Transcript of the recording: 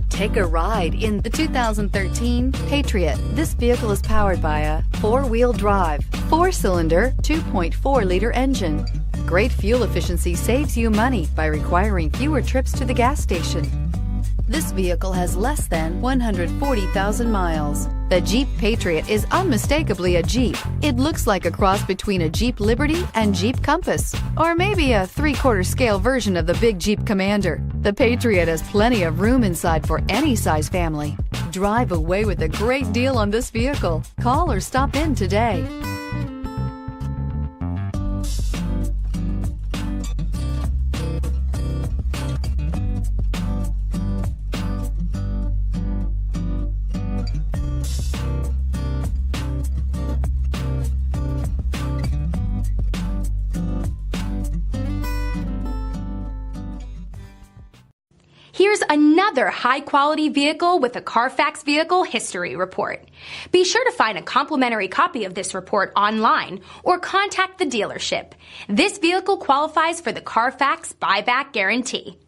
Take a ride in the 2013 Patriot. This vehicle is powered by a four-wheel drive, four-cylinder, 2.4-liter engine. Great fuel efficiency saves you money by requiring fewer trips to the gas station. This vehicle has less than 140,000 miles. The Jeep Patriot is unmistakably a Jeep. It looks like a cross between a Jeep Liberty and Jeep Compass, or maybe a 3/4 scale version of the big Jeep Commander. The Patriot has plenty of room inside for any size family. Drive away with a great deal on this vehicle. Call or stop in today. Here's another high-quality vehicle with a Carfax Vehicle History Report. Be sure to find a complimentary copy of this report online or contact the dealership. This vehicle qualifies for the Carfax Buyback Guarantee.